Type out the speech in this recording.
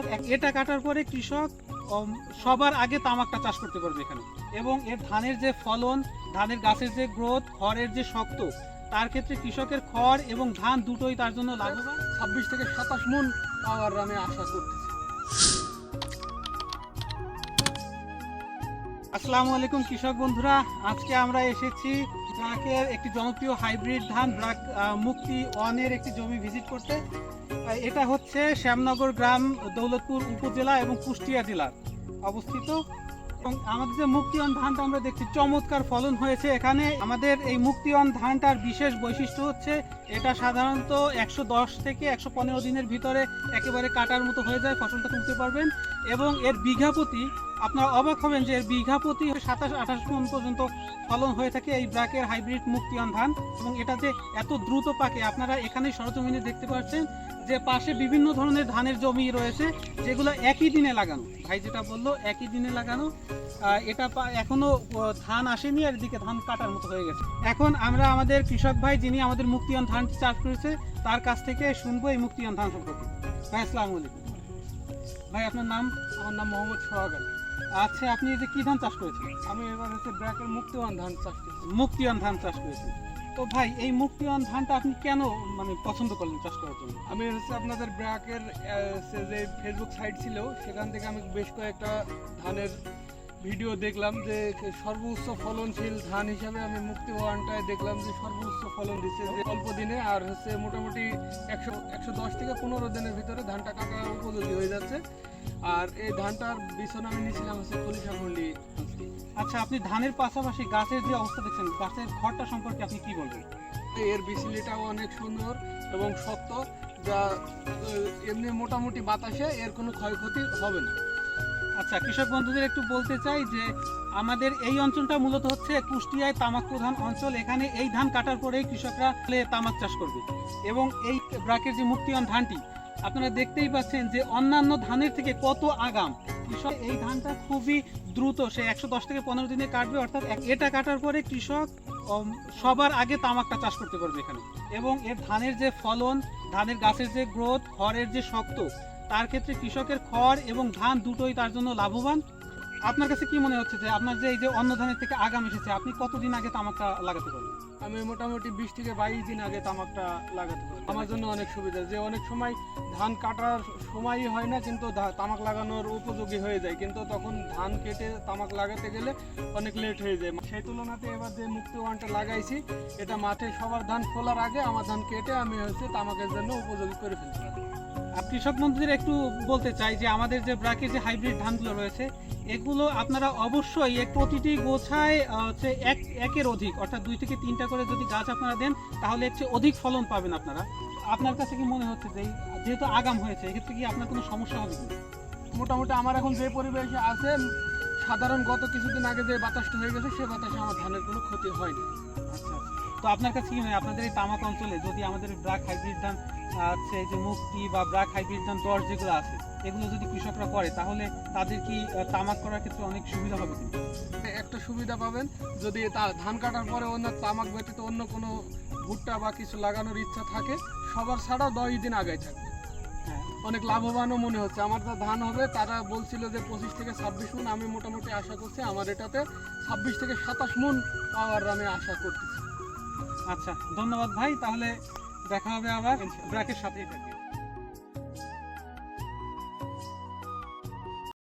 অর্থাৎ এটা কাটার পরে কৃষক সবার আগে তামাকটা চাষ করতে পারবে এখানে। এবং এর ধানের যে ফলন, ধানের গাছের যে গ্রোথ, খড়ের যে শক্ত, তার ক্ষেত্রে কৃষকের খড় এবং ধান দুটোই তার জন্য লাভবান। 26 থেকে 27 মণ পাওয়ার আমি আশা করতেছি। আসসালামু আলাইকুম কৃষক বন্ধুরা, আজকে আমরা এসেছি ব্রাকের একটি জনপ্রিয় হাইব্রিড ধান ব্রাক মুক্তি ওয়ানের একটি জমি ভিজিট করতে। এটা হচ্ছে শ্যামনগর গ্রাম, দৌলতপুর উপজেলা এবং কুষ্টিয়া জেলার অবস্থিত। এবং আমাদের যে মুক্তিওয়ান ধানটা আমরা দেখছি চমৎকার ফলন হয়েছে এখানে। আমাদের এই মুক্তিওয়ান ধানটার বিশেষ বৈশিষ্ট্য হচ্ছে এটা সাধারণত 110 থেকে 115 দিনের ভিতরে একেবারে কাটার মতো হয়ে যায়, ফসলটা তুলতে পারবেন। এবং এর বিঘা প্রতি আপনারা অবাক হবেন যে এর বিঘা প্রতি 27-28 মণ পর্যন্ত ফলন হয়ে থাকে এই ব্রাকের হাইব্রিড মুক্তিওয়ান ধান। এবং এটা যে এত দ্রুত পাকে আপনারা এখানে সরজমিনে দেখতে পাচ্ছেন যে পাশে বিভিন্ন ধরনের ধানের জমি রয়েছে যেগুলো একই দিনে লাগানো। ভাই যেটা বললো একই দিনে লাগানো, এটা এখনো ধান আসেনি আর এদিকে ধান কাটার মতো হয়ে গেছে। এখন আমরা আমাদের কৃষক ভাই যিনি আমাদের মুক্তিওয়ান ধান চাষ করেছে তার কাছ থেকে শুনবো এই মুক্তিওয়ান ধান সম্পর্কে। ভাই আসসালামু আলাইকুম। ভাই আপনার নাম? আমার নাম মোহাম্মদ সোহাগ আলী। আচ্ছা, আপনি এই যে কি ধান চাষ করেছেন? আমি এবার হচ্ছে ব্র্যাকের মুক্তিওয়ান ধান চাষ করছি। মুক্তিওয়ান ধান চাষ করেছেন। তো ভাই এই মুক্তিওয়ান ধানটা আপনি কেন পছন্দ করলেন চাষ করার জন্য? আমি হচ্ছে আপনাদের ব্র্যাকের যে ফেসবুক সাইট ছিল সেখান থেকে আমি বেশ কয়েকটা ধানের ভিডিও দেখলাম যে সর্বোচ্চ ফলনশীল ধান হিসাবে আমি মুক্তিওয়ানটায় দেখলাম যে সর্বোচ্চ ফলন দিচ্ছে যে অল্প দিনে, আর হচ্ছে মোটামুটি 110 থেকে 15 দিনের ভিতরে ধানটা কাটার উপযোগী হয়ে যাচ্ছে। আর এই ধানটার বিছন আমি নিয়েছিলাম হচ্ছে খলিশাখন্ডি। আচ্ছা, আপনি ধানের পাশাপাশি গাছের যে অবস্থা দেখছেন, গাছের খড়টা সম্পর্কে আপনি কি বলবেন? এর বিচিলিটাও অনেক সুন্দর এবং শক্ত, যা এমনি মোটামুটি বাতাসে এর কোনো ক্ষয়ক্ষতি হবে না। আচ্ছা, কৃষক বন্ধুদের একটু বলতে চাই যে আমাদের এই অঞ্চলটা মূলত হচ্ছে কুষ্টিয়ায় তামাক প্রধান অঞ্চল। এখানে এই ধান কাটার পরেই কৃষকরা তামাক চাষ করবে। এবং এই ব্রাকের যে মুক্তিওয়ান ধানটি আপনারা দেখতেই পাচ্ছেন যে অন্যান্য ধানের থেকে কত আগাম। কৃষক এই ধানটা খুবই দ্রুত, সে 110 থেকে 15 দিনে কাটবে। অর্থাৎ এটা কাটার পরে কৃষক সবার আগে তামাকটা চাষ করতে পারবে এখানে। এবং এর ধানের যে ফলন, ধানের গাছের যে গ্রোথ, খড়ের যে শক্ত, তার ক্ষেত্রে কৃষকের খড় এবং ধান দুটোই তার জন্য লাভবান। আপনার কাছে কি মনে হচ্ছে যে আপনার যে এই যে অন্য ধানের থেকে আগাম এসেছে, আপনি কতদিন আগে তামাকটা লাগাতে পারবেন? আমি মোটামুটি 20 থেকে 22 দিন আগে তামাকটা লাগাতে পারি। আমার জন্য অনেক সুবিধা, যে অনেক সময় ধান কাটার সময়ই হয় না কিন্তু তামাক লাগানোর উপযোগী হয়ে যায়, কিন্তু তখন ধান কেটে তামাক লাগাতে গেলে অনেক লেট হয়ে যায়। সেই তুলনাতে এবার যে মুক্তিওয়ানটা লাগাইছি এটা মাঠে সবার ধান ফলার আগে আমার ধান কেটে আমি হচ্ছে তামাকের জন্য উপযোগী করে ফেলতে পারি। কৃষক বন্ধুদের একটু বলতে চাই যে আমাদের যে ব্রাকের যে হাইব্রিড ধানগুলো রয়েছে এগুলো আপনারা অবশ্যই প্রতিটি গোছায় হচ্ছে একের অধিক, অর্থাৎ 2 থেকে 3টা করে যদি গাছ আপনারা দেন তাহলে হচ্ছে অধিক ফলন পাবেন আপনারা। আপনার কাছে কি মনে হচ্ছে যে যেহেতু আগাম হয়েছে এক্ষেত্রে কি আপনার কোনো সমস্যা হবে কি? মোটামুটি আমার এখন যে পরিবেশে আছে, সাধারণ গত কিছুদিন আগে যে বাতাসটা হয়ে গেছে সে বাতাসে আমার ধানের কোনো ক্ষতি হয়নি। আচ্ছা, তো আপনার কাছে কি মনে হয় আপনাদের এই তামাক অঞ্চলে যদি আমাদের ব্রাক হাইব্রিড ধান আছে যে মুক্তি বা ব্রাক হাইব্রিড ধান 10 যেগুলো আছে এগুলো যদি কৃষকরা করে তাহলে তাদের কি তামাক করার ক্ষেত্রে অনেক সুবিধা হবে? কিন্তু একটা সুবিধা পাবেন, যদি ধান কাটার পরে অন্য তামাক ব্যতীত অন্য কোনো ভুট্টা বা কিছু লাগানোর ইচ্ছা থাকে সবার ছাড়া 10 দিন আগে থাকবে। হ্যাঁ, অনেক লাভবানও মনে হচ্ছে। আমার যা ধান হবে তারা বলছিল যে 25 থেকে 26 মণ, আমি মোটামুটি আশা করছি আমার এটাতে 26 থেকে 27 মণ পাওয়ার আমি আশা করতেছি। আচ্ছা, ধন্যবাদ ভাই। তাহলে দেখা হবে আবার ব্রাকের সাথেই থাকি।